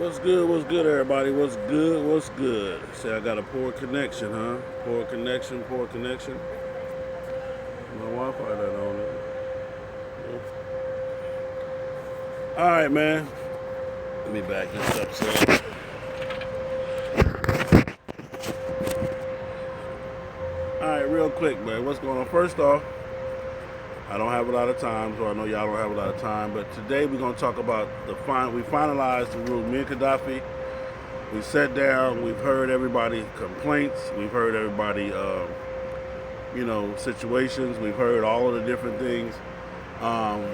What's good, everybody? What's good? Say I got a poor connection, huh? Poor connection. My Wi-Fi not on it. All right, man. Let me back this up, so. All right, real quick, man. What's going on? First off, I don't have a lot of time, so I know y'all don't have a lot of time. But today we're gonna talk about We finalized the rule. Me and Gaddafi. We sat down. We've heard everybody's complaints. We've heard everybody, situations. We've heard all of the different things.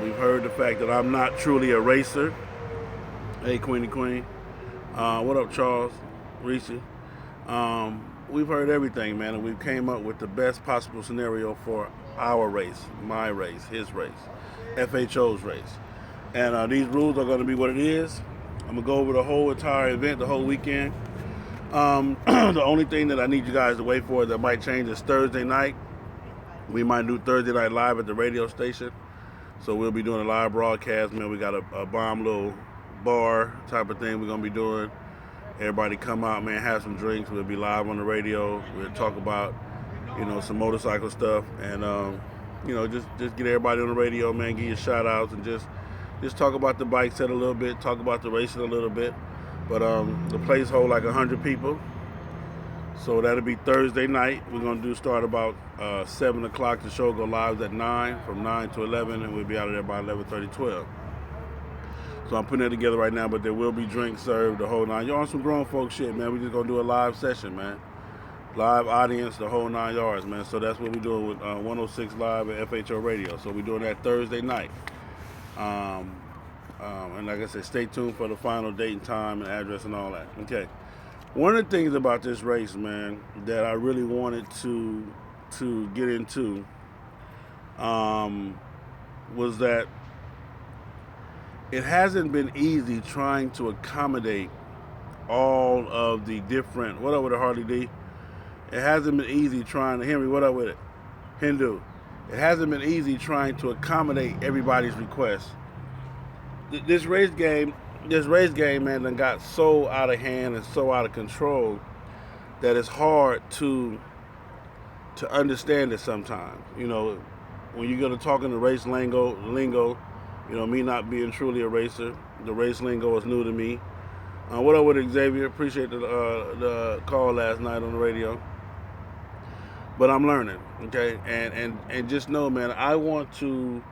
We've heard the fact that I'm not truly a racer. Hey, Queenie Queen. What up, Charles? Reese? We've heard everything, man, and we've came up with the best possible scenario for our race, my race, his race, FHO's race. And these rules are going to be what it is. I'm going to go over the whole entire event, the whole weekend. The only thing that I need you guys to wait for that might change is Thursday night. We might do Thursday night live at the radio station. So we'll be doing a live broadcast, man. We got a bomb little bar type of thing we're going to be doing. Everybody come out, man, have some drinks. We'll be live on the radio. We'll talk about, some motorcycle stuff. And, just get everybody on the radio, man, give you shout outs and just talk about the bike set a little bit, talk about the racing a little bit. But the place hold like 100 people. So that'll be Thursday night. We're going to start about 7 o'clock. The show go live at 9, from 9 to 11, and we'll be out of there by 11:30, 12. So I'm putting that together right now, but there will be drinks served, the whole nine. You're on some grown folk shit, man. We just going to do a live session, man. Live audience, the whole 9 yards, man. So that's what we're doing with 106 Live at FHO Radio. So we're doing that Thursday night. And like I said, stay tuned for the final date and time and address and all that. Okay. One of the things about this race, man, that I really wanted to get into was that it hasn't been easy trying to accommodate all of the different. What up with it, Harley D? It hasn't been easy trying to Henry. What up with it, Hindu? It hasn't been easy trying to accommodate everybody's requests. This race game, man, done got so out of hand and so out of control that it's hard to understand it sometimes. When you go to talking the race lingo, me not being truly a racer, the race lingo is new to me. What up with it, Xavier? Appreciate the call last night on the radio. But I'm learning, okay? And just know, man, I want to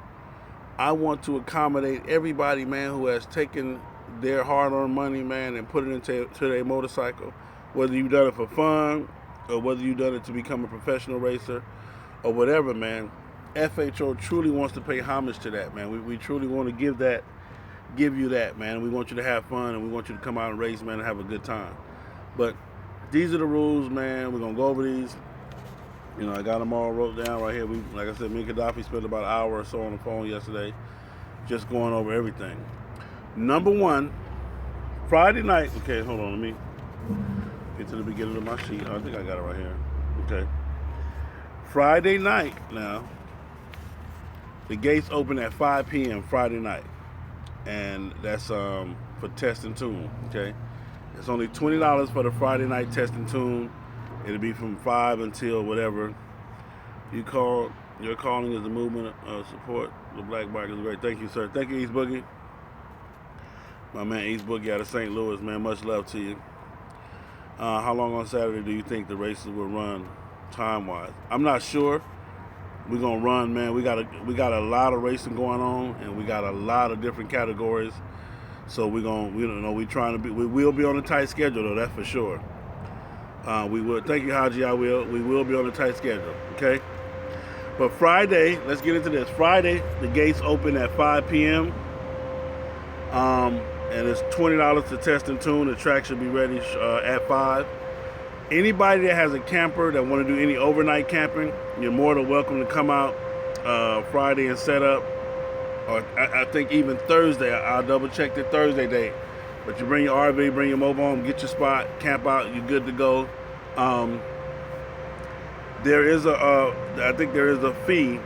accommodate everybody, man, who has taken their hard-earned money, man, and put it into their motorcycle. Whether you've done it for fun or whether you've done it to become a professional racer or whatever, man, FHO truly wants to pay homage to that, man. We truly want to give you that, man. We want you to have fun and we want you to come out and race, man, and have a good time. But these are the rules, man. We're going to go over these. I got them all wrote down right here. Like I said, me and Gaddafi spent about an hour or so on the phone yesterday just going over everything. Number one, Friday night. Okay, hold on. Let me get to the beginning of my sheet. I think I got it right here. Okay. Friday night now. The gates open at 5 p.m. Friday night. And that's for test and tune. Okay. It's only $20 for the Friday night test and tune. It'll be from 5 until whatever. Your calling is the movement of support. The Black Bike is great. Thank you, sir. Thank you, East Boogie. My man East Boogie out of St. Louis, man. Much love to you. How long on Saturday do you think the races will run time-wise? I'm not sure. We're gonna run, man. We got a lot of racing going on, and we got a lot of different categories. So we will be on a tight schedule though. That's for sure. We will. Thank you, Haji. We will be on a tight schedule. Okay. But Friday, let's get into this. Friday, the gates open at 5 p.m. And it's $20 to test and tune. The track should be ready at 5. Anybody that has a camper that want to do any overnight camping, you're more than welcome to come out Friday and set up. Or I think even Thursday. I'll double check the Thursday date. But you bring your RV, bring your mobile home, get your spot, camp out, you're good to go. I think there is a fee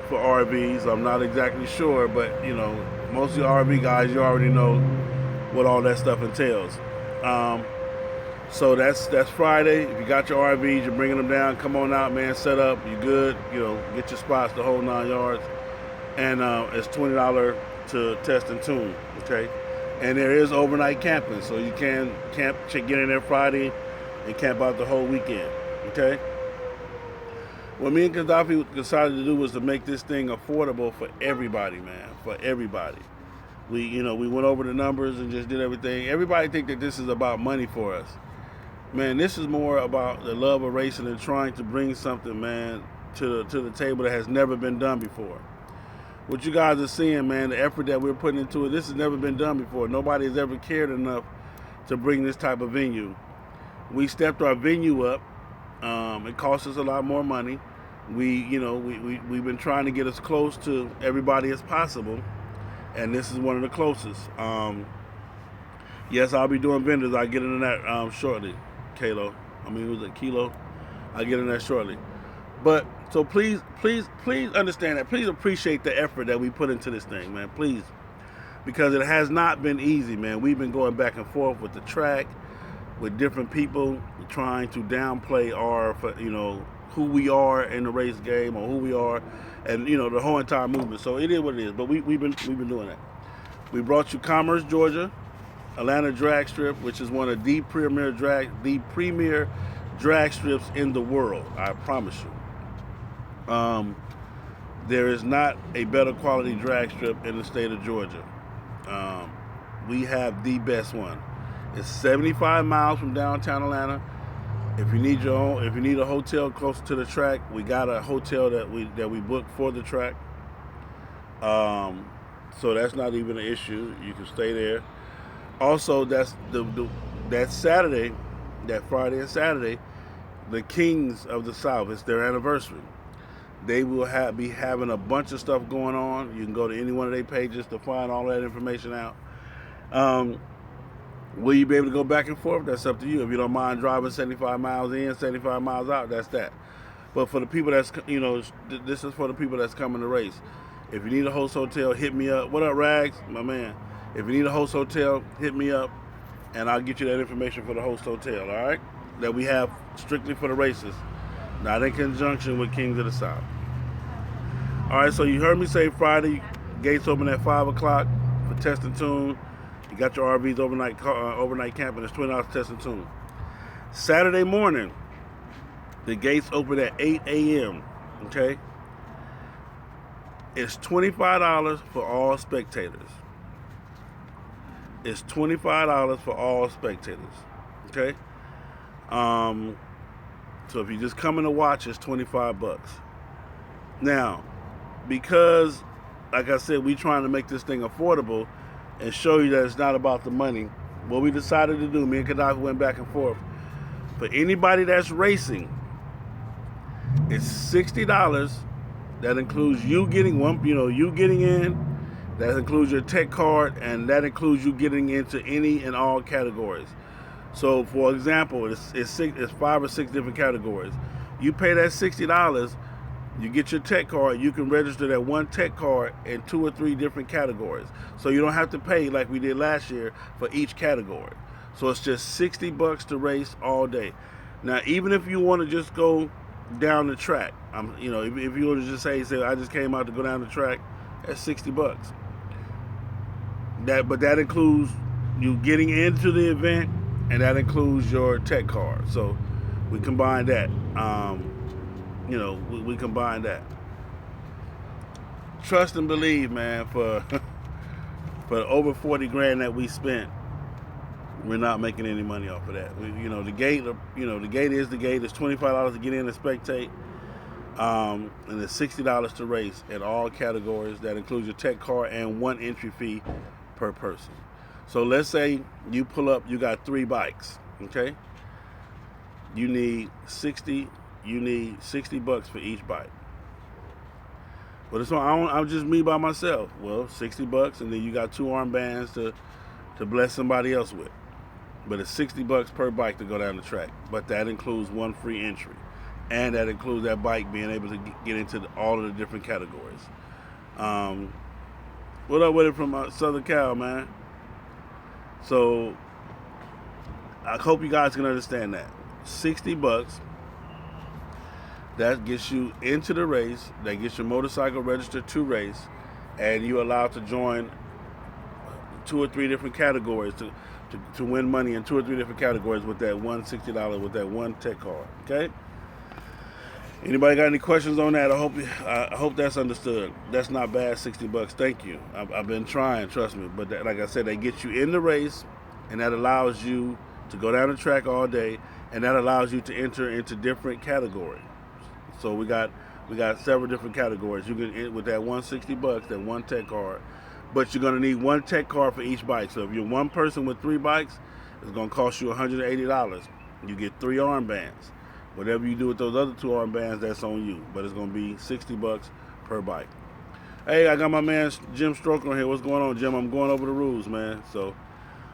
for RVs. I'm not exactly sure, but most of the RV guys, you already know what all that stuff entails. Um, so that's Friday. If you got your RVs, you're bringing them down. Come on out, man. Set up. You good? Get your spots, the whole 9 yards. And it's $20 to test and tune. Okay. And there is overnight camping, so you can get in there Friday and camp out the whole weekend. Okay. What me and Gaddafi decided to do was to make this thing affordable for everybody, man. For everybody. We went over the numbers and just did everything. Everybody think that this is about money for us. Man, this is more about the love of racing and trying to bring something, man, to the table that has never been done before. What you guys are seeing, man, the effort that we're putting into it, this has never been done before. Nobody has ever cared enough to bring this type of venue. We stepped our venue up. It cost us a lot more money. We've been trying to get as close to everybody as possible, and this is one of the closest. Yes, I'll be doing vendors. I'll get into that shortly. Kilo. Was it Kilo? I'll get into that shortly. But so please understand that. Please appreciate the effort that we put into this thing, man. Please, because it has not been easy, man. We've been going back and forth with the track, with different people, trying to downplay our, who we are in the race game or who we are, and the whole entire movement. So it is what it is. But we've been doing that. We brought you Commerce, Georgia, Atlanta Drag Strip, which is one of the premier drag strips in the world. I promise you. There is not a better quality drag strip in the state of Georgia. We have the best one. It's 75 miles from downtown Atlanta. If you need a hotel closer to the track, we got a hotel that we booked for the track. So that's not even an issue. You can stay there. Also, that's that Saturday, that Friday and Saturday, the Kings of the South. It's their anniversary. They will be having a bunch of stuff going on. You can go to any one of their pages to find all that information out. Will you be able to go back and forth? That's up to you. If you don't mind driving 75 miles in, 75 miles out, that's that. But for the people this is for the people that's coming to race. If you need a host hotel, hit me up. What up, Rags? My man. If you need a host hotel, hit me up, and I'll get you that information for the host hotel, all right? That we have strictly for the races, not in conjunction with Kings of the South. All right, so you heard me say Friday, gates open at 5 o'clock for test and tune. You got your RVs overnight camping. It's $20 to test and tune. Saturday morning, the gates open at 8 a.m., okay? It's $25 for all spectators. It's $25 for all spectators, okay? So if you're just coming to watch, it's $25. Now, because, like I said, we trying to make this thing affordable and show you that it's not about the money, what we decided to do, me and Gaddafi went back and forth. For anybody that's racing, it's $60. That includes you getting in. That includes your tech card, and that includes you getting into any and all categories. So, for example, it's 5 or 6 different categories. You pay that $60, you get your tech card. You can register that one tech card in 2 or 3 different categories. So you don't have to pay like we did last year for each category. So it's just $60 to race all day. Now, even if you want to just go down the track, if you want to just say I just came out to go down the track, that's $60. But that includes you getting into the event, and that includes your tech card. So we combine that. We combine that. Trust and believe, man. For over 40 grand that we spent, we're not making any money off of that. The gate is the gate. It's $25 to get in and spectate, and it's $60 to race in all categories. That includes your tech card and 1 entry fee per person. So let's say you pull up, you got 3 bikes, okay? You need $60 for each bike. But it's I'm just me by myself. Well, $60, and then you got 2 armbands to bless somebody else with. But it's $60 per bike to go down the track. But that includes 1 free entry, and that includes that bike being able to get into all of the different categories. What up with it from Southern Cal, man? So I hope you guys can understand that. $60. That gets you into the race. That gets your motorcycle registered to race, and you're allowed to join 2 or 3 different categories to win money in 2 or 3 different categories with that $160 with that one tech card. Okay. Anybody got any questions on that? I hope that's understood. That's not bad. $60. Thank you. I've been trying, trust me. But that, like I said, they get you in the race, and that allows you to go down the track all day, and that allows you to enter into different categories. So we got several different categories. You can with that $160, that one tech card, but you're gonna need one tech card for each bike. So if you're one person with 3 bikes, it's gonna cost you $180. You get 3 armbands. Whatever you do with those other 2 armbands, that's on you. But it's gonna be $60 per bike. Hey, I got my man Jim Stroker on here. What's going on, Jim? I'm going over the rules, man. So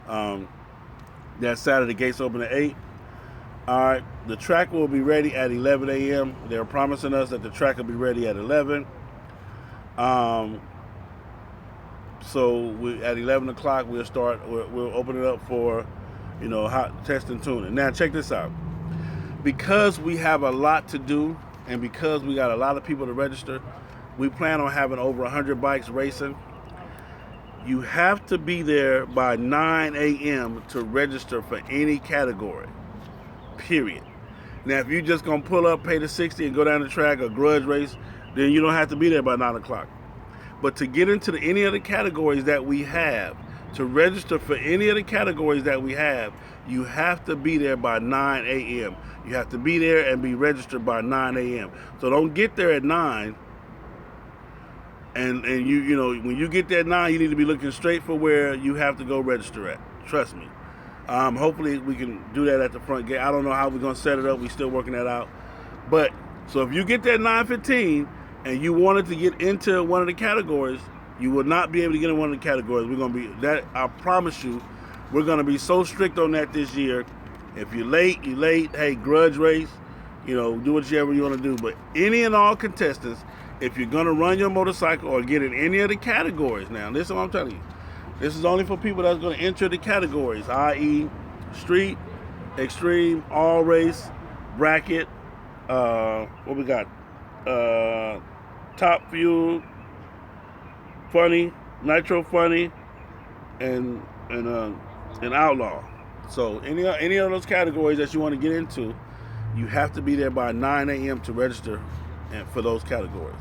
that Saturday, gates open at 8. All right, the track will be ready at 11 a.m. They're promising us that the track will be ready at 11. So at 11 o'clock, we'll start. We'll open it up for, hot test and tuning. Now, check this out. Because we have a lot to do, and because we got a lot of people to register, we plan on having over 100 bikes racing. You have to be there by 9 a.m. to register for any category. Period. Now, if you're just going to pull up, pay the $60 and go down the track or grudge race, then you don't have to be there by 9 o'clock. But to get into any of the categories that we have, to register for any of the categories that we have, you have to be there by 9 a.m. You have to be there and be registered by 9 a.m. So don't get there at 9. And when you get there at 9, you need to be looking straight for where you have to go register at. Trust me. Hopefully we can do that at the front gate. I don't know how we're going to set it up. We're still working that out. But, so if you get there at 9:15 and you wanted to get into one of the categories, you will not be able to get in one of the categories. We're going to be, that I promise you, we're going to be so strict on that this year. If you're late, you're late. Hey, grudge race, do whatever you want to do. But any and all contestants, if you're going to run your motorcycle or get in any of the categories, now, listen what I'm telling you. This is only for people that's going to enter the categories, i.e. street, extreme, all race, bracket, what we got? Top fuel, funny, nitro funny, and outlaw. So any of those categories that you want to get into, you have to be there by 9 a.m. to register for those categories.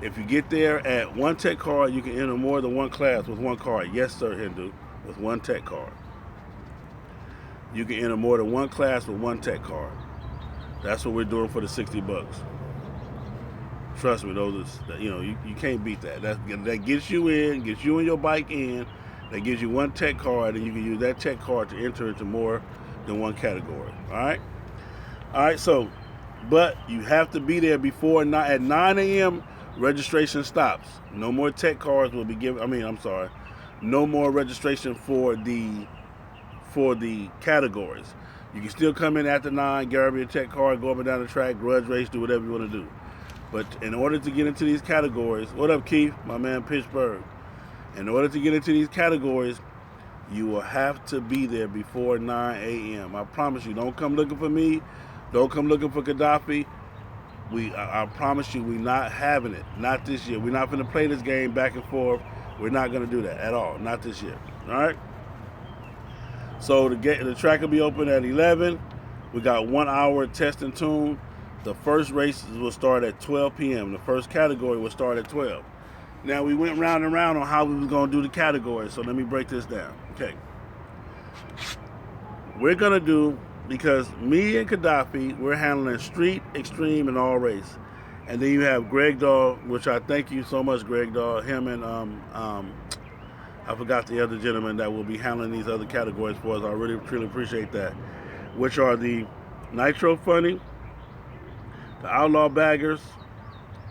If you get there at one tech card, you can enter more than one class with one card. Yes, sir, Hindu, with one tech card. You can enter more than one class with one tech card. That's what we're doing for the $60. Trust me, you can't beat that. That gets you in, gets you and your bike in. That gives you one tech card, and you can use that tech card to enter into more than one category. All right. So, but you have to be there before at 9 a.m. Registration stops. No more tech cards will be given. No more registration for the categories. You can still come in after 9, grab your tech card, go up and down the track, grudge race, do whatever you want to do. But in order to get into these categories, what up, Keith, my man, Pittsburgh? In order to get into these categories, you will have to be there before 9 a.m. I promise you. Don't come looking for me. Don't come looking for Gaddafi. I promise you, we're not having it. Not this year. We're not going to play this game back and forth. We're not going to do that at all. Not this year. All right? So the track will be open at 11. We got 1 hour test and tune. The first races will start at 12 p.m. The first category will start at 12. Now, we went round and round on how we was going to do the categories. So let me break this down. Okay. We're going to do, because me and Gaddafi, we're handling street, extreme, and all race. And then you have Greg Dahl, which I thank you so much, Greg Dahl. Him and I forgot the other gentleman that will be handling these other categories for us. I really, truly appreciate that. Which are the Nitro Funny, the Outlaw Baggers,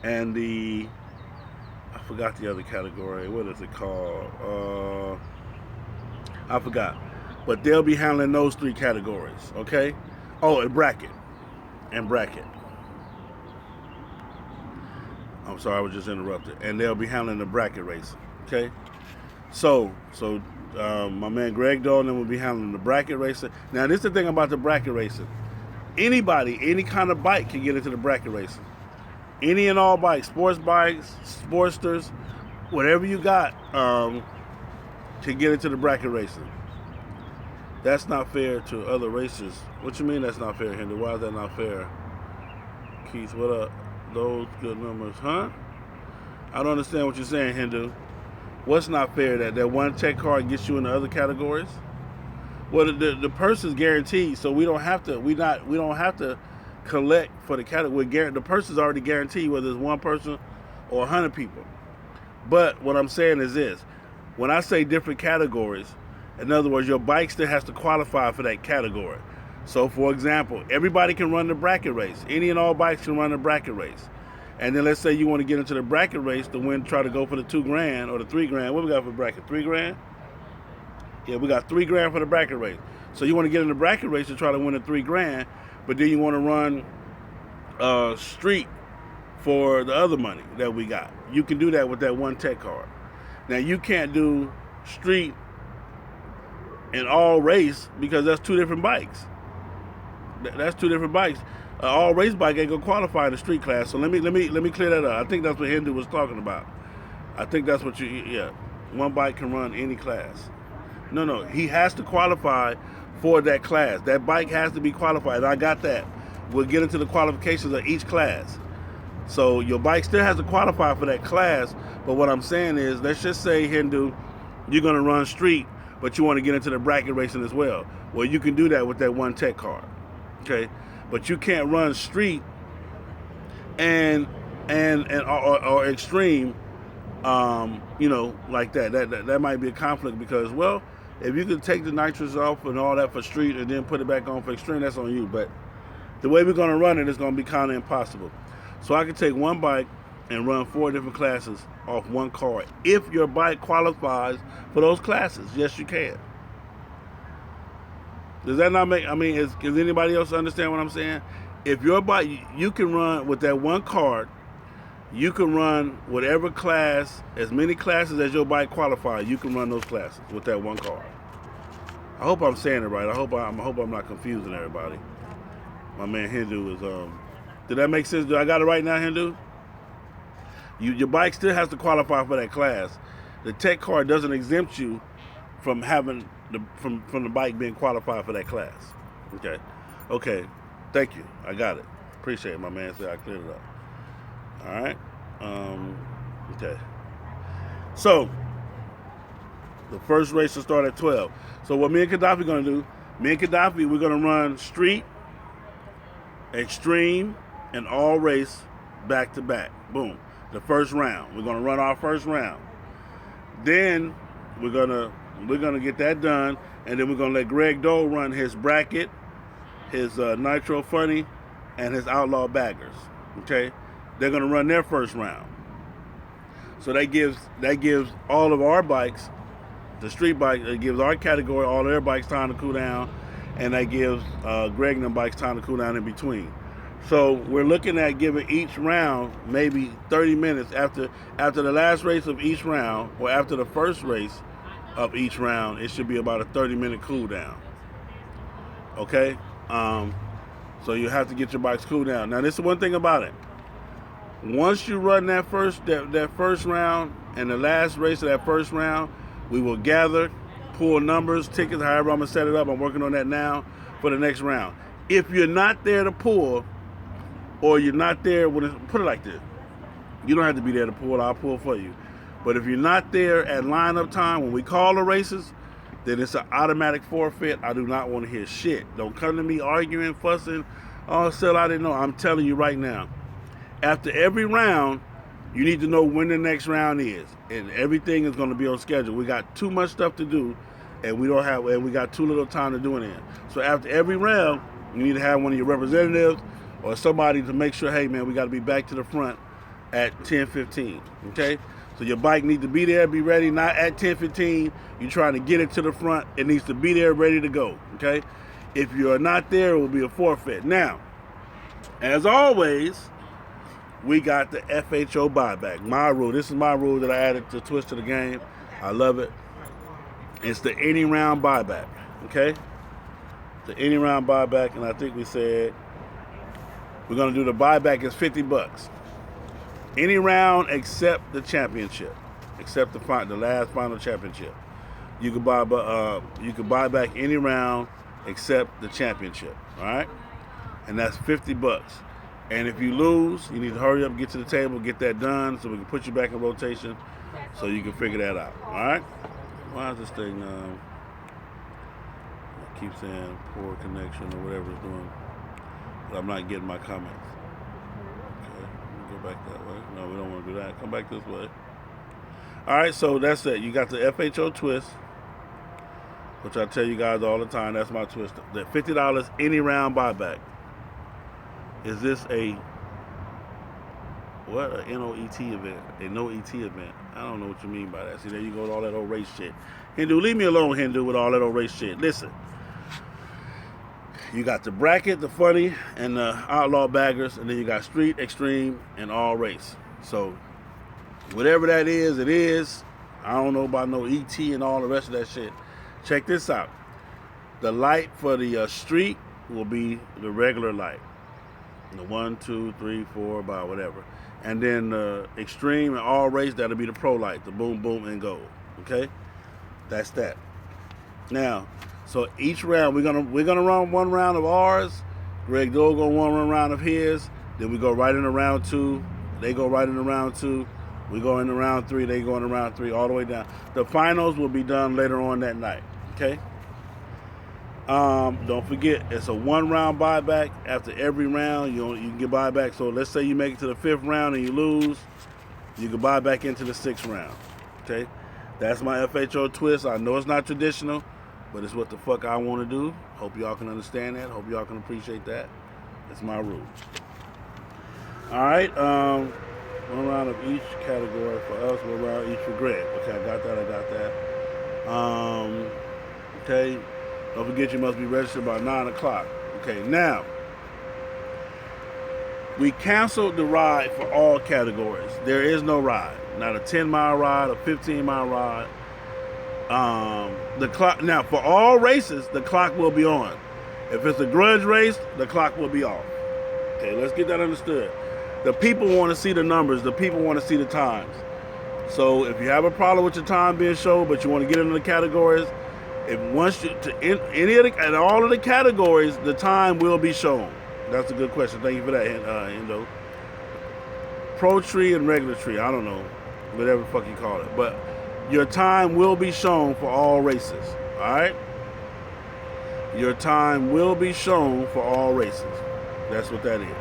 and I forgot the other category. What is it called? I forgot. But they'll be handling those 3 categories, okay? Oh, and bracket. I'm sorry, I was just interrupted. And they'll be handling the bracket racing, okay? So My man Greg Dolan will be handling the bracket racing. Now, this is the thing about the bracket racing. Anybody, any kind of bike can get into the bracket racing. Any and all bikes, sports bikes, sportsters, whatever you got, can get into the bracket racing. That's not fair to other racers. What you mean that's not fair, Henry? Why is that not fair? Keith, what up? Those good numbers, huh? I don't understand what you're saying, Hindu. What's not fair? That one tech card gets you into other categories? Well, the purse is guaranteed, so we don't have to collect for the category. The purse is already guaranteed, whether it's one person or 100 people. But what I'm saying is this: when I say different categories, in other words, your bike still has to qualify for that category. So, for example, everybody can run the bracket race. Any and all bikes can run the bracket race. And then let's say you want to get into the bracket race to win, try to go for the $2,000 or the $3,000. What we got for bracket? $3,000? Yeah, we got $3,000 for the bracket race. So you want to get in the bracket race to try to win the $3,000, but then you want to run street for the other money that we got. You can do that with that one tech card. Now you can't do street and all race because that's two different bikes. That's two different bikes. All race bike ain't gonna qualify in the street class. So let me clear that up. I think that's what Hindu was talking about. I think that's what one bike can run any class. No, he has to qualify for that class. That bike has to be qualified. I got that. We'll get into the qualifications of each class. So your bike still has to qualify for that class. But what I'm saying is, let's just say, Hindu, you're gonna run street, but you want to get into the bracket racing as well. Well, you can do that with that one tech card. Okay, but you can't run street and or extreme, like that. That might be a conflict because, well, if you could take the nitrous off and all that for street and then put it back on for extreme, that's on you. But the way we're gonna run it is gonna be kind of impossible. So I can take one bike and run 4 different classes off one card. If your bike qualifies for those classes, yes, you can. Does that not make, does anybody else understand what I'm saying? If your bike, you can run with that one card, you can run whatever class, as many classes as your bike qualifies, you can run those classes with that one card. I hope I'm saying it right. I hope I'm not confusing everybody. My man Hindu is, did that make sense? Do I got it right now, Hindu? Your bike still has to qualify for that class. The tech card doesn't exempt you from having from the bike being qualified for that class. Okay. Thank you. I got it. Appreciate it, my man. So I cleared it up. All right. Okay. So the first race will start at 12. So what me and Gaddafi gonna do? Me and Gaddafi, we're gonna run street, extreme, and all race back to back. Boom. The first round. We're gonna run our first round. Then we're gonna get that done, and then we're gonna let Greg Dole run his bracket, his Nitro Funny, and his Outlaw Baggers. Okay, they're gonna run their first round. So that gives all of our bikes, the street bike, it gives our category all their bikes time to cool down, and that gives Greg and them bikes time to cool down in between. So we're looking at giving each round maybe 30 minutes after the last race of each round, or after the first race of each round. It should be about a 30-minute cool down. Okay, so you have to get your bikes cool down. Now, this is one thing about it. Once you run that first round and the last race of that first round, we will gather, pull numbers, tickets, however I'm gonna set it up. I'm working on that now for the next round. If you're not there to pull, or you're not there put it like this, you don't have to be there to pull. I'll pull for you. But if you're not there at lineup time when we call the races, then it's an automatic forfeit. I do not want to hear shit. Don't come to me arguing, fussing. Oh, still I didn't know. I'm telling you right now. After every round, you need to know when the next round is, and everything is going to be on schedule. We got too much stuff to do, and we got too little time to do it in. So after every round, you need to have one of your representatives or somebody to make sure, hey man, we got to be back to the front at 10:15. Okay. So your bike needs to be there, be ready, not at 10:15. You're trying to get it to the front. It needs to be there, ready to go, okay? If you're not there, it will be a forfeit. Now, as always, we got the FHO buyback. My rule. This is my rule that I added to twist to the game. I love it. It's the any round buyback. Okay? The any round buyback, and I think we said we're gonna do the buyback is $50. Any round except the championship, except the last final championship. You can buy back any round except the championship. All right, and that's $50. And if you lose, you need to hurry up, get to the table, get that done, so we can put you back in rotation, so you can figure that out. All right? Why is this thing? Keep saying poor connection or whatever it's doing, but I'm not getting my comments. Okay, go back that way. No, we don't want to do that. Come back this way. All right, so that's it. You got the FHO twist, which I tell you guys all the time. That's my twist. The $50 any round buyback. Is this a what? A NOET event? A no ET event? I don't know what you mean by that. See, there you go with all that old race shit. Hindu, leave me alone, Hindu, with all that old race shit. Listen. You got the bracket, the funny, and the outlaw baggers, and then you got street, extreme, and all race. So, whatever that is, it is. I don't know about no ET and all the rest of that shit. Check this out. The light for the street will be the regular light. The 1, 2, 3, 4, by whatever. And then the extreme and all race, that'll be the pro light, the boom, boom, and gold. Okay? That's that. Now, so each round, we're gonna run one round of ours. Greg Dole gonna run one round of his. Then we go right into round 2. They go right into round 2. We go into round 3. They go into round 3, all the way down. The finals will be done later on that night. Okay. Don't forget, it's a 1 round buyback. After every round, you can get buyback. So let's say you make it to the 5th round and you lose, you can buy back into the 6th round. Okay. That's my FHO twist. I know it's not traditional, but it's what the fuck I want to do. Hope y'all can understand that. Hope y'all can appreciate that. That's my rule. All right. 1 round of each category for us. 1 round each for Greg. Okay, I got that. Okay. Don't forget you must be registered by 9 o'clock. Okay, now, we canceled the ride for all categories. There is no ride. Not a 10-mile ride, a 15-mile ride. The clock now for all races, the clock will be on. If it's a grudge race, the clock will be off. Okay, let's get that understood. The people want to see the numbers. The people want to see the times. So if you have a problem with your time being shown, but you want to get into the categories, if once you in all of the categories, the time will be shown. That's a good question. Thank you for that, Indo. Pro tree and regular tree. I don't know, whatever the fuck you call it, but your time will be shown for all races. All right. Your time will be shown for all races. That's what that is.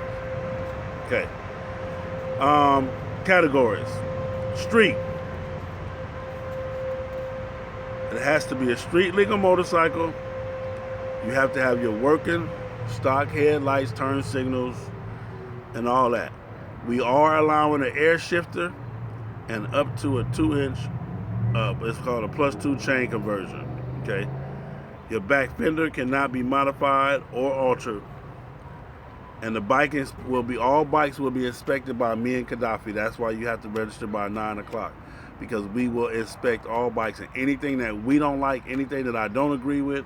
Okay. Categories. Street. It has to be a street legal motorcycle. You have to have your working stock headlights, turn signals, and all that. We are allowing an air shifter and up to a 2-inch, it's called a +2 chain conversion. Okay. Your back fender cannot be modified or altered. And all bikes will be inspected by me and Gaddafi. That's why you have to register by 9 o'clock. Because we will inspect all bikes, and anything that we don't like, anything that I don't agree with,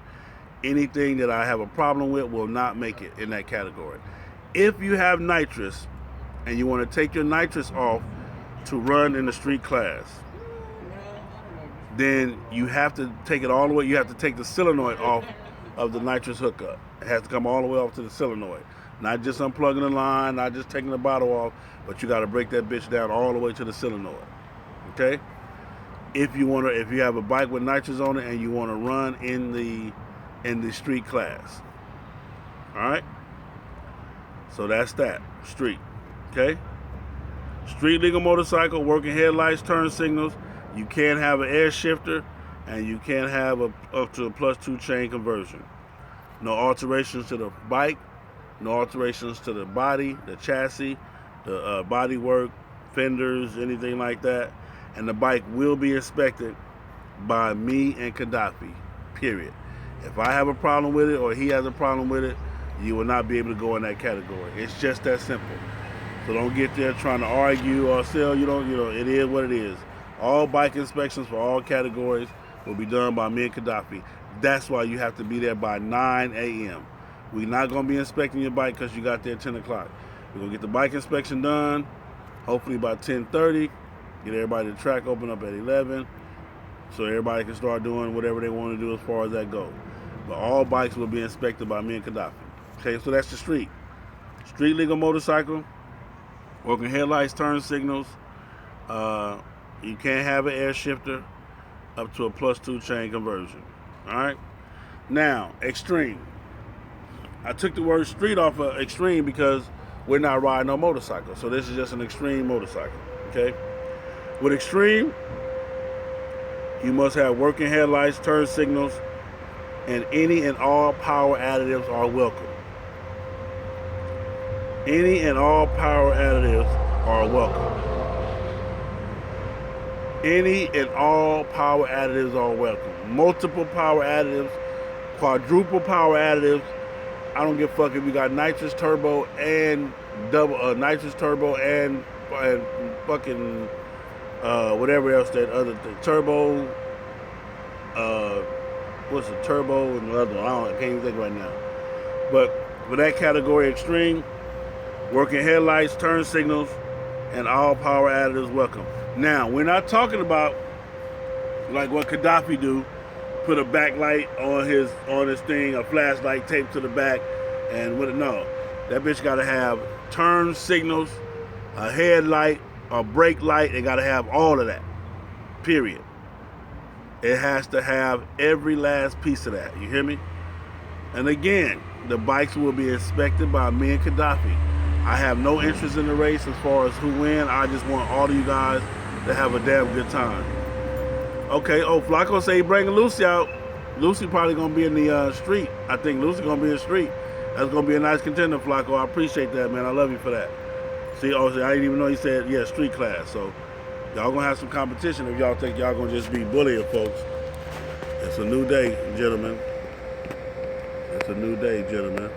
anything that I have a problem with will not make it in that category. If you have nitrous and you want to take your nitrous off to run in the street class, then you have to take it all the way. You have to take the solenoid off of the nitrous hookup. It has to come all the way off to the solenoid. Not just unplugging the line, not just taking the bottle off, but you got to break that bitch down all the way to the solenoid. Okay? If you have a bike with nitrous on it and you want to run in the street class. All right? So that's that. Street. Okay? Street legal motorcycle, working headlights, turn signals. You can't have an air shifter, and you can't have up to a +2 chain conversion. No alterations to the bike, no alterations to the body, the chassis, the body work, fenders, anything like that. And the bike will be inspected by me and Gaddafi, period. If I have a problem with it or he has a problem with it, you will not be able to go in that category. It's just that simple. So don't get there trying to argue or sell. It is what it is. All bike inspections for all categories will be done by me and Gaddafi. That's why you have to be there by 9 a.m. We're not going to be inspecting your bike because you got there at 10 o'clock. We're going to get the bike inspection done, hopefully by 10:30. Get everybody to the track open up at 11, so everybody can start doing whatever they want to do as far as that goes. But all bikes will be inspected by me and Gaddafi. Okay, so that's the street. Street legal motorcycle, working headlights, turn signals. You can't have an air shifter up to a +2 chain conversion. All right. Now, extreme. I took the word street off of extreme because we're not riding no motorcycle. So this is just an extreme motorcycle. Okay. With extreme, you must have working headlights, turn signals, and any and all power additives are welcome. Any and all power additives are welcome. Any and all power additives are welcome. Multiple power additives, quadruple power additives. I don't give a fuck if you got nitrous turbo and double nitrous turbo and fucking whatever else that other thing. Turbo. What's the turbo and the other one? I can't even think right now. But for that category, extreme, working headlights, turn signals, and all power additives welcome. Now, we're not talking about like what Gaddafi do, put a backlight on his thing, a flashlight taped to the back, and what? No, that bitch got to have turn signals, a headlight, a brake light. It got to have all of that. Period. It has to have every last piece of that. You hear me? And again, the bikes will be inspected by me and Gaddafi. I have no interest in the race as far as who wins. I just want all of you guys to have a damn good time. Okay, Flacco say he bringing Lucy out. Lucy probably going to be in the street. I think Lucy going to be in the street. That's going to be a nice contender, Flacco. I appreciate that, man. I love you for that. See, I didn't even know he said, yeah, street class. So y'all going to have some competition if y'all think y'all going to just be bullying folks. It's a new day, gentlemen. It's a new day, gentlemen.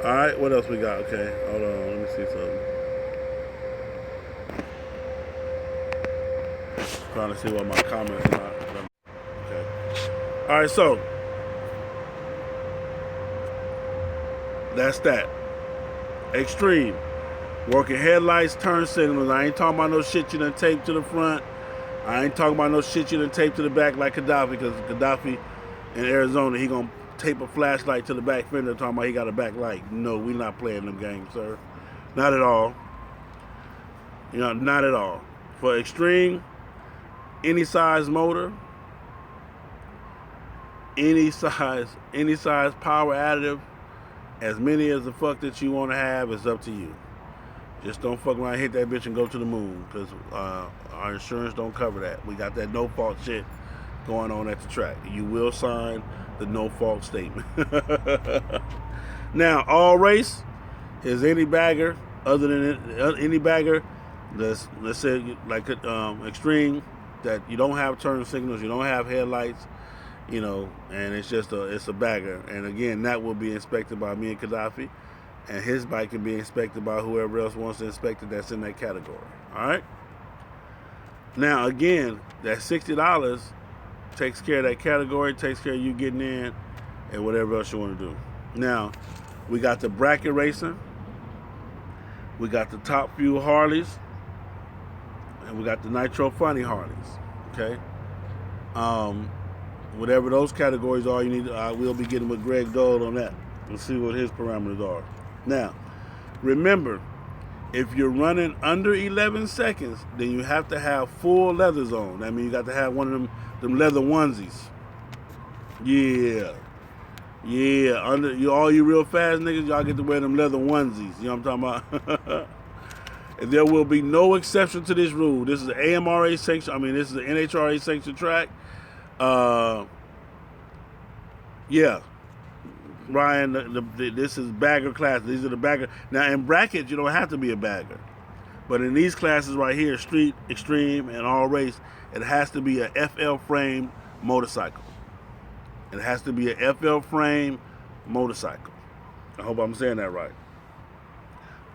All right, what else we got? Okay, hold on. Let me see something. Trying to see what my comments are. Okay. All right, so that's that. Extreme. Working headlights, turn signals. I ain't talking about no shit you done taped to the front. I ain't talking about no shit you done taped to the back like Gaddafi, because Gaddafi in Arizona, he gonna tape a flashlight to the back fender talking about he got a backlight. No, we not playing them games, sir. Not at all. You know, not at all. For extreme, any size motor, any size power additive, as many as the fuck that you want to have is up to you. Just don't fuck around, hit that bitch and go to the moon, because our insurance don't cover that. We got that no fault shit going on at the track. You will sign the no fault statement. Now, all race is any bagger other than any bagger that's, let's say, like extreme, that you don't have turn signals, you don't have headlights, you know, and it's a bagger. And again, that will be inspected by me and Gaddafi, and his bike can be inspected by whoever else wants to inspect it that's in that category. All right. Now, again, that $60 takes care of that category, takes care of you getting in, and whatever else you want to do. Now, we got the bracket racing, we got the Top Fuel Harleys, and we got the Nitro Funny Harleys. Okay. Whatever those categories are, you need. We'll be getting with Greg Dole on that and see what his parameters are. Now, remember, if you're running under 11 seconds, then you have to have full leathers on. That means you got to have one of them leather onesies. Yeah. All you real fast niggas, y'all get to wear them leather onesies. You know what I'm talking about? And there will be no exception to this rule. This is an AMRA sanction. This is an NHRA sanctioned track. Yeah. Ryan, this is bagger class. These are the bagger. Now, in brackets, you don't have to be a bagger. But in these classes right here, street, extreme, and all race, it has to be a FL frame motorcycle. It has to be a FL frame motorcycle. I hope I'm saying that right.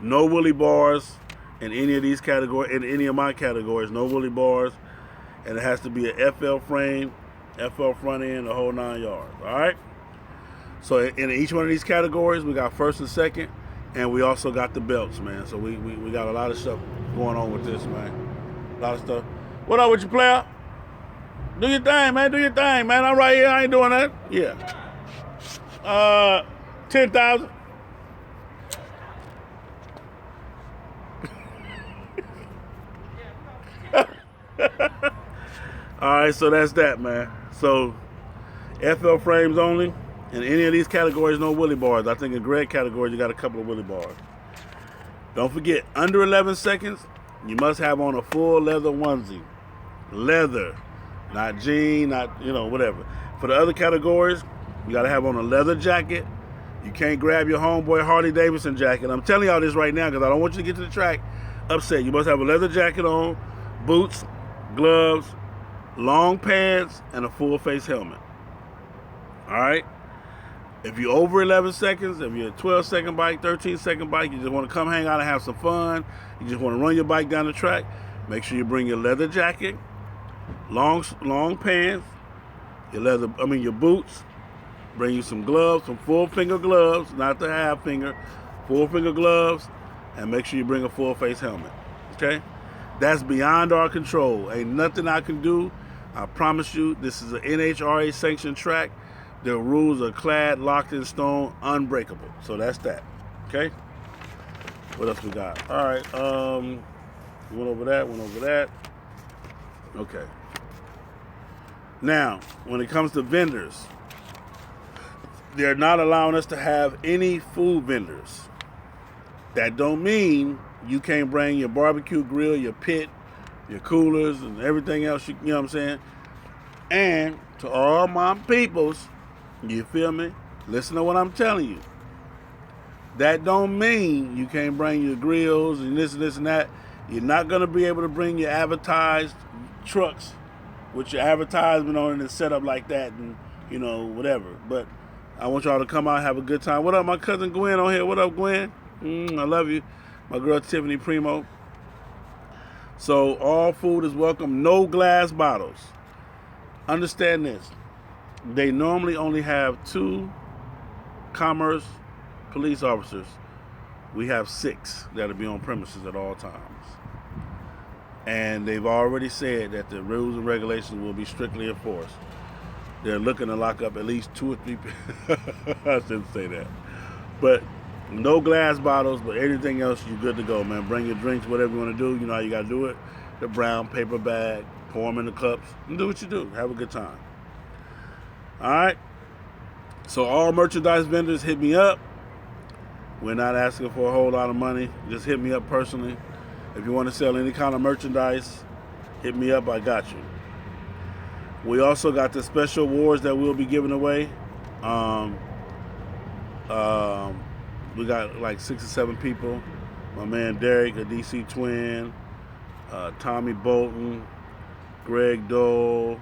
No wheelie bars in any of these categories, in any of my categories. No wheelie bars. and it has to be a FL frame, FL front end, the whole 9 yards. All right. So in each one of these categories, we got first and second, and we also got the belts, man. So we got a lot of stuff going on with this, man. A lot of stuff. What up with you, player? Do your thing, man. Do your thing, man. I'm right here. I ain't doing that. Yeah. 10,000. All right, so that's that, man. So FL frames only. In any of these categories, no Willy bars. I think in grade categories, you got a couple of Willy bars. Don't forget, under 11 seconds, you must have on a full leather onesie. Leather. Not jean, not, whatever. For the other categories, you got to have on a leather jacket. You can't grab your homeboy Harley Davidson jacket. I'm telling y'all this right now because I don't want you to get to the track upset. You must have a leather jacket on, boots, gloves, long pants, and a full face helmet. All right? If you're over 11 seconds, if you're a 12-second bike, 13-second bike, you just want to come hang out and have some fun, you just want to run your bike down the track, make sure you bring your leather jacket, long pants, your boots, bring you some gloves, some full finger gloves, not the half finger, full finger gloves, and make sure you bring a full face helmet. Okay? That's beyond our control. Ain't nothing I can do. I promise you, this is an NHRA sanctioned track. The rules are clad, locked in stone, unbreakable. So that's that. Okay? What else we got? All right. Went over that. Okay. Now, when it comes to vendors, they're not allowing us to have any food vendors. That don't mean you can't bring your barbecue grill, your pit, your coolers, and everything else, you know what I'm saying? And to all my peoples, you feel me? Listen to what I'm telling you. That don't mean you can't bring your grills and this and that. You're not going to be able to bring your advertised trucks with your advertisement on it and set up like that and, whatever. But I want y'all to come out and have a good time. What up, my cousin Gwen on here? What up, Gwen? I love you. My girl Tiffany Primo. So all food is welcome. No glass bottles. Understand this. They normally only have 2 commerce police officers. We have 6 that'll be on premises at all times. And they've already said that the rules and regulations will be strictly enforced. They're looking to lock up at least 2 or 3 people. I shouldn't say that. But no glass bottles, but anything else, you're good to go, man. Bring your drinks, whatever you want to do. You know how you got to do it. The brown paper bag, pour them in the cups, and do what you do. Have a good time. All right? So all merchandise vendors, hit me up. We're not asking for a whole lot of money. Just hit me up personally. If you want to sell any kind of merchandise, hit me up. I got you. We also got the special awards that we'll be giving away. We got like 6 or 7 people. My man Derek, a DC twin, Tommy Bolton, Greg Dole,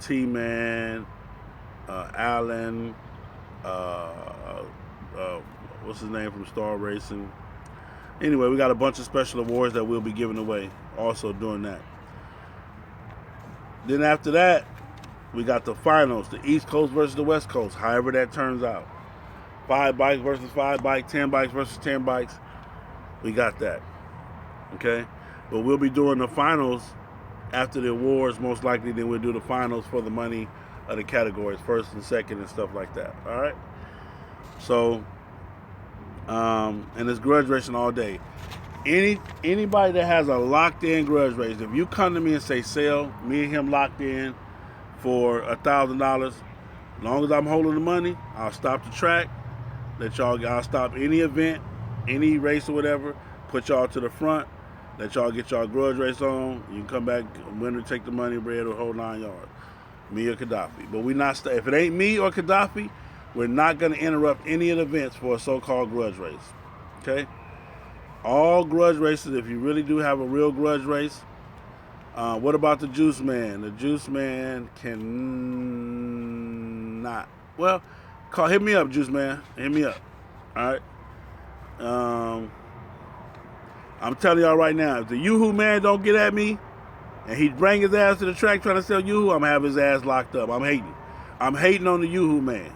T-Man, Allen, what's his name from Star Racing. Anyway, we got a bunch of special awards that we'll be giving away also doing that. Then after that, we got the finals, the East Coast versus the West Coast, however that turns out. 5 bikes versus 5 bikes, 10 bikes versus 10 bikes. We got that. Okay? But we'll be doing the finals after the awards, most likely. Then we'll do the finals for the money of the categories, first and second and stuff like that. All right? So, and it's grudge racing all day. Anybody that has a locked-in grudge race, if you come to me and say, "Sell, me and him locked in for $1,000," as long as I'm holding the money, I'll stop the track. I'll stop any event, any race or whatever, put y'all to the front, let y'all get y'all grudge race on. You can come back, winner, take the money, bread, or whole 9 yards. Me or Gaddafi. But if it ain't me or Gaddafi, we're not going to interrupt any of the events for a so-called grudge race. Okay? All grudge races, if you really do have a real grudge race, what about the Juice Man? The Juice Man cannot. Well, hit me up, Juice Man. Hit me up. All right? I'm telling y'all right now, if the Yoo-Hoo Man don't get at me, and he bring his ass to the track trying to sell Yoo-hoo, I'm going to have his ass locked up. I'm hating. I'm hating on the Yoo-hoo man.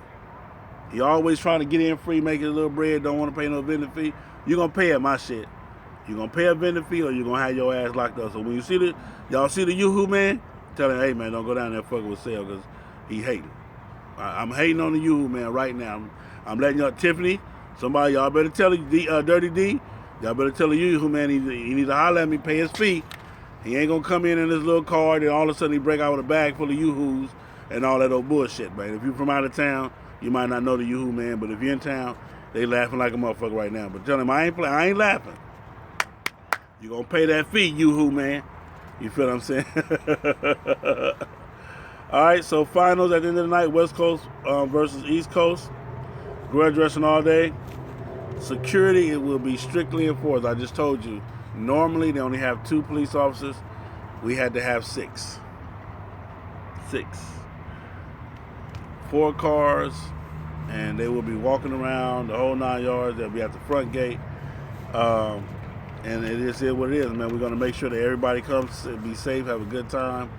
He always trying to get in free, make his little bread, don't want to pay no vending fee. You're going to pay at my shit. You're going to pay a vending fee or you're going to have your ass locked up. So when you see y'all see the Yoo-hoo man, tell him, hey man, don't go down there fucking with Sale because he hating. I'm hating on the Yoo-hoo man right now. I'm letting y'all, Tiffany, somebody, y'all better tell Dirty D, y'all better tell the Yoo-hoo man he needs to holler at me, pay his fee. He ain't going to come in this little car and all of a sudden he break out with a bag full of Yoo-hoos and all that old bullshit, man. If you're from out of town, you might not know the Yoo-hoo man, but if you're in town, they laughing like a motherfucker right now. But tell him I ain't laughing. You gonna pay that fee, Yoo-hoo man. You feel what I'm saying? All right, so finals at the end of the night, West Coast versus East Coast. Grudge wrestling all day. Security, it will be strictly enforced. I just told you. Normally, they only have 2 police officers. We had to have 6. 4 cars, and they will be walking around the whole 9 yards. They'll be at the front gate. And it is what it is, man. We're going to make sure that everybody comes, be safe, have a good time,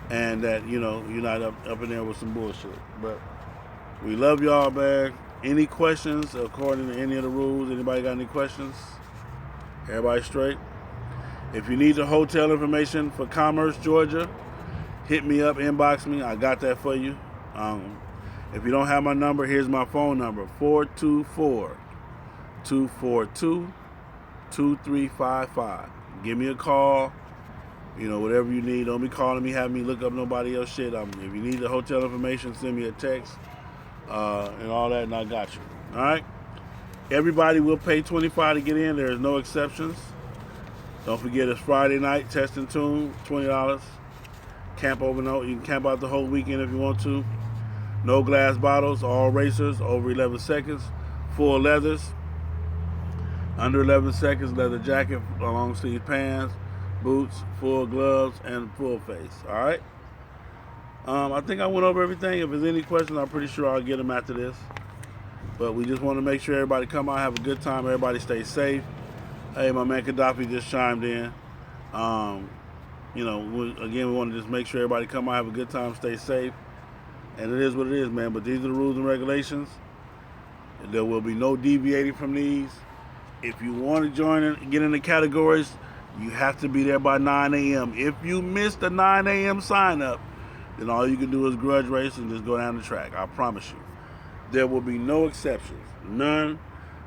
and that, you're not up in there with some bullshit. But we love y'all, man. Any questions according to any of the rules? Anybody got any questions? Everybody straight? If you need the hotel information for Commerce, Georgia, hit me up, inbox me. I got that for you. If you don't have my number, here's my phone number, 424-242-2355. Give me a call. Whatever you need. Don't be calling me, have me look up nobody else shit. If you need the hotel information, send me a text and all that, and I got you. All right? Everybody will pay $25 to get in. There is no exceptions. Don't forget, it's Friday night, Test and Tune, $20. Camp overnight. You can camp out the whole weekend if you want to. No glass bottles, all racers, over 11 seconds. Full leathers, under 11 seconds, leather jacket, long sleeve pants, boots, full gloves, and full face. All right? I think I went over everything. If there's any questions, I'm pretty sure I'll get them after this. But we just want to make sure everybody come out, have a good time, everybody stay safe. Hey, my man Gaddafi just chimed in. Again, we want to just make sure everybody come out, have a good time, stay safe. And it is what it is, man. But these are the rules and regulations. There will be no deviating from these. If you want to join and get in the categories, you have to be there by 9 a.m. If you miss the 9 a.m. sign up, then all you can do is grudge race and just go down the track. I promise you. There will be no exceptions. None.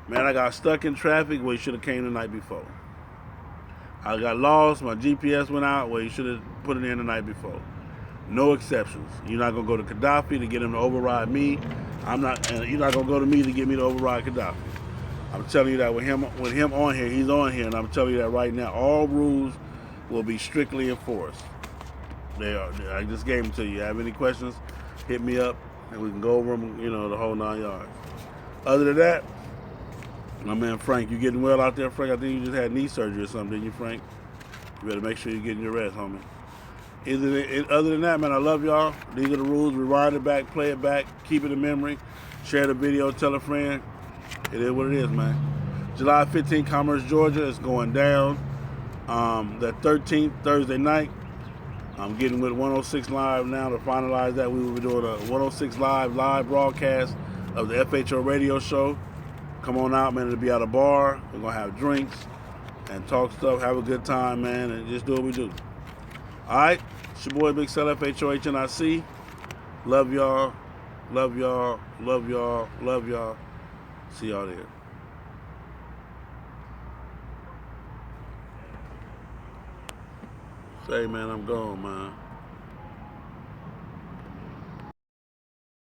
Man, I got stuck in traffic where you should have came the night before. I got lost. My GPS went out where you should have put it in the night before. No exceptions. You're not going to go to Gaddafi to get him to override me. You're not going to go to me to get me to override Gaddafi. I'm telling you that with him on here, he's on here, and I'm telling you that right now. All rules will be strictly enforced. They are. I just gave them to you. Have any questions, hit me up, and we can go over them, the whole 9 yards. Other than that, my man Frank, you getting well out there, Frank? I think you just had knee surgery or something, didn't you, Frank? You better make sure you're getting your rest, homie. Other than that, man, I love y'all. These are the rules. Rewind it back, play it back, keep it in memory, share the video, tell a friend. It is what it is, man. July 15th, Commerce, Georgia. It's going down. That 13th, Thursday night. I'm getting with 106 Live now to finalize that. We will be doing a 106 live broadcast of the FHO radio show. Come on out, man. It'll be at a bar. We're going to have drinks and talk stuff, have a good time, man, and just do what we do. All right? It's your boy, Big Cell, FHO HNIC. Love y'all. Love y'all. Love y'all. Love y'all. See y'all there. Say, man, I'm gone, man.